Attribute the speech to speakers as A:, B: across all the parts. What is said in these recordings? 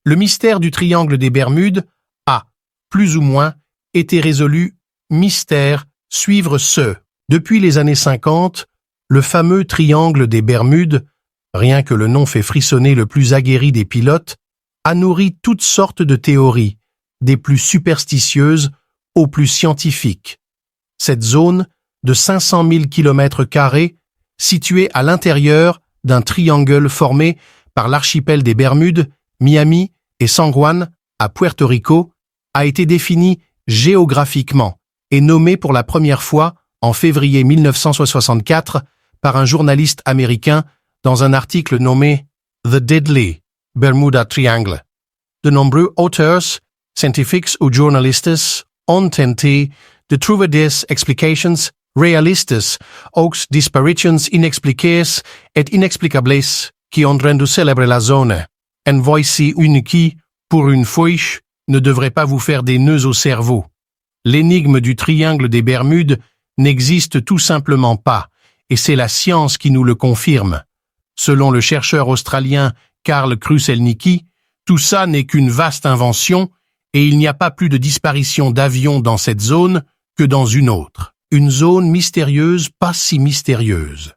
A: Le mystère du triangle des Bermudes a, plus ou moins, été résolu. Mystère, suivre ce. Depuis les années 50, le fameux triangle des Bermudes, rien que le nom fait frissonner le plus aguerri des pilotes, a nourri toutes sortes de théories, des plus superstitieuses aux plus scientifiques. Cette zone de 500 000 km², située à l'intérieur d'un triangle formé par l'archipel des Bermudes, Miami et San Juan à Puerto Rico, a été définie géographiquement et nommée pour la première fois en février 1964 par un journaliste américain dans un article nommé « The Deadly Bermuda Triangle ». De nombreux auteurs, scientifiques ou journalistes ont tenté de trouver des explications réalistes aux disparitions inexpliquées et inexplicables qui ont rendu célèbre la zone. En voici une qui, pour une fois, ne devrait pas vous faire des nœuds au cerveau. L'énigme du triangle des Bermudes n'existe tout simplement pas, et c'est la science qui nous le confirme. Selon le chercheur australien Karl Kruszelnicki, tout ça n'est qu'une vaste invention, et il n'y a pas plus de disparition d'avions dans cette zone que dans une autre. Une zone mystérieuse, pas si mystérieuse.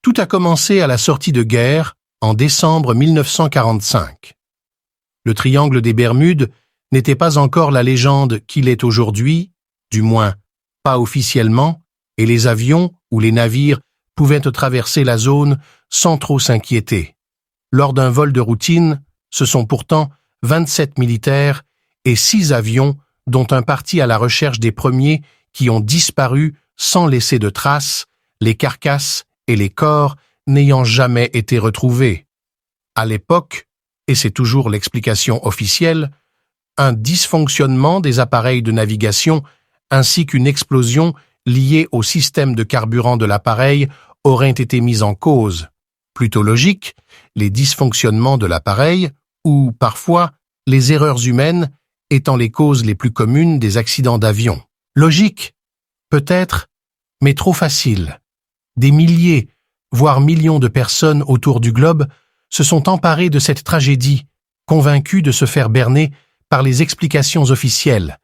A: Tout a commencé à la sortie de guerre, en décembre 1945. Le triangle des Bermudes n'était pas encore la légende qu'il est aujourd'hui, du moins pas officiellement, et les avions ou les navires pouvaient traverser la zone sans trop s'inquiéter. Lors d'un vol de routine, ce sont pourtant 27 militaires et 6 avions, dont un parti à la recherche des premiers qui ont disparu sans laisser de traces, les carcasses et les corps n'ayant jamais été retrouvés. À l'époque, et c'est toujours l'explication officielle, un dysfonctionnement des appareils de navigation ainsi qu'une explosion liée au système de carburant de l'appareil auraient été mis en cause. Plutôt logique, les dysfonctionnements de l'appareil, ou parfois les erreurs humaines, étant les causes les plus communes des accidents d'avion. Logique, peut-être, mais trop facile. Des milliers, voire millions de personnes autour du globe se sont emparées de cette tragédie, convaincus de se faire berner par les explications officielles,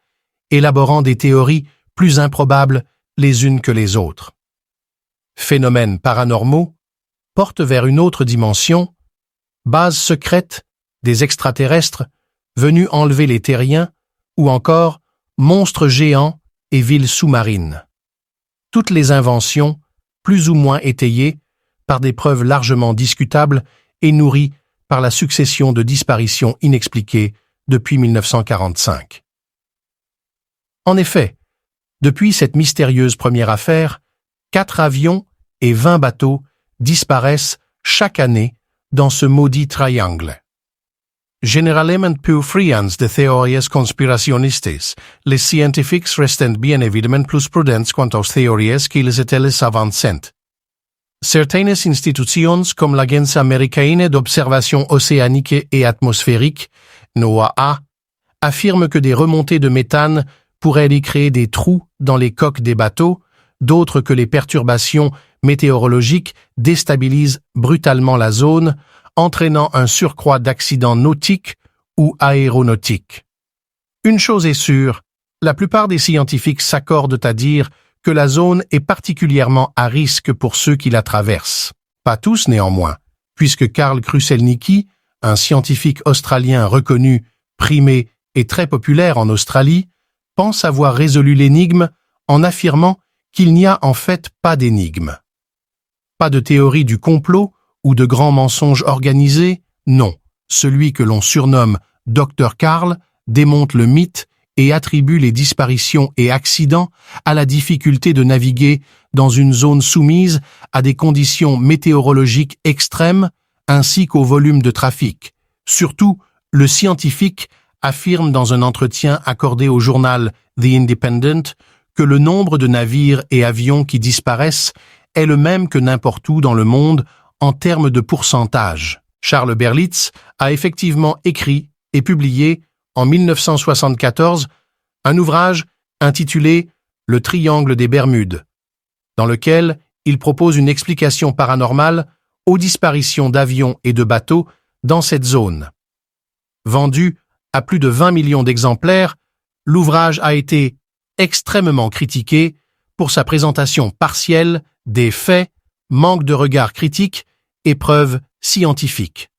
A: élaborant des théories plus improbables les unes que les autres. Phénomènes paranormaux, portes vers une autre dimension, bases secrètes des extraterrestres venus enlever les terriens, ou encore monstres géants et villes sous-marines. Toutes les inventions, plus ou moins étayées par des preuves largement discutables et nourries par la succession de disparitions inexpliquées depuis 1945. En effet, depuis cette mystérieuse première affaire, 4 avions et 20 bateaux disparaissent chaque année dans ce maudit triangle. Généralement peu friands de théories conspirationnistes, les scientifiques restent bien évidemment plus prudents quant aux théories qu'ils elles avancent. Certaines institutions comme l'Agence américaine d'observation océanique et atmosphérique, NOAA, affirment que des remontées de méthane pourraient y créer des trous dans les coques des bateaux, d'autres que les perturbations météorologiques déstabilisent brutalement la zone, entraînant un surcroît d'accidents nautiques ou aéronautiques. Une chose est sûre, la plupart des scientifiques s'accordent à dire que la zone est particulièrement à risque pour ceux qui la traversent. Pas tous néanmoins, puisque Karl Kruszelnicki, un scientifique australien reconnu, primé et très populaire en Australie, pense avoir résolu l'énigme en affirmant qu'il n'y a en fait pas d'énigme. Pas de théorie du complot ou de grands mensonges organisés, non. Celui que l'on surnomme Dr Karl démonte le mythe et attribue les disparitions et accidents à la difficulté de naviguer dans une zone soumise à des conditions météorologiques extrêmes ainsi qu'au volume de trafic. Surtout, le scientifique affirme dans un entretien accordé au journal The Independent que le nombre de navires et avions qui disparaissent est le même que n'importe où dans le monde en termes de pourcentage. Charles Berlitz a effectivement écrit et publié en 1974 un ouvrage intitulé « Le triangle des Bermudes », dans lequel il propose une explication paranormale aux disparitions d'avions et de bateaux dans cette zone. Vendu à plus de 20 millions d'exemplaires, l'ouvrage a été extrêmement critiqué pour sa présentation partielle des faits, manque de regard critique et preuves scientifiques.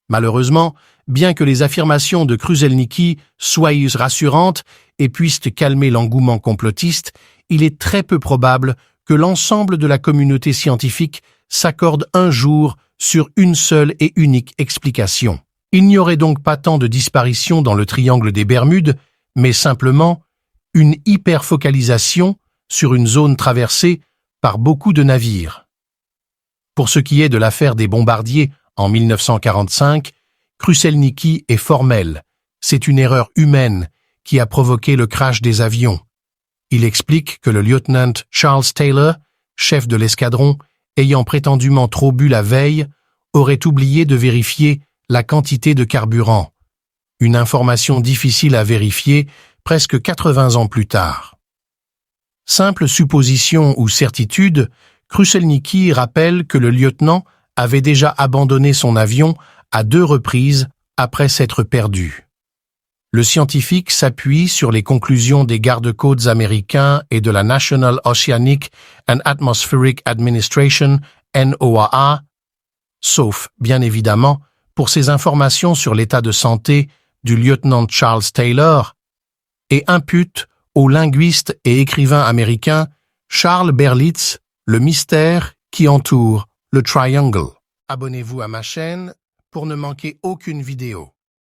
A: Malheureusement, bien que les affirmations de Kruszelnicki soient rassurantes et puissent calmer l'engouement complotiste, il est très peu probable que l'ensemble de la communauté scientifique s'accorde un jour sur une seule et unique explication. Il n'y aurait donc pas tant de disparitions dans le triangle des Bermudes, mais simplement une hyperfocalisation sur une zone traversée par beaucoup de navires. Pour ce qui est de l'affaire des bombardiers en 1945, Kruszelnicki est formel. C'est une erreur humaine qui a provoqué le crash des avions. Il explique que le lieutenant Charles Taylor, chef de l'escadron, ayant prétendument trop bu la veille, aurait oublié de vérifier la quantité de carburant. Une information difficile à vérifier presque 80 ans plus tard. Simple supposition ou certitude, Kruszelnicki rappelle que le lieutenant avait déjà abandonné son avion à 2 reprises après s'être perdu. Le scientifique s'appuie sur les conclusions des gardes-côtes américains et de la National Oceanic and Atmospheric Administration, NOAA, sauf, bien évidemment, pour ses informations sur l'état de santé du lieutenant Charles Taylor, et impute au linguiste et écrivain américain Charles Berlitz le mystère qui entoure le Triangle. Abonnez-vous à ma chaîne pour ne manquer aucune vidéo.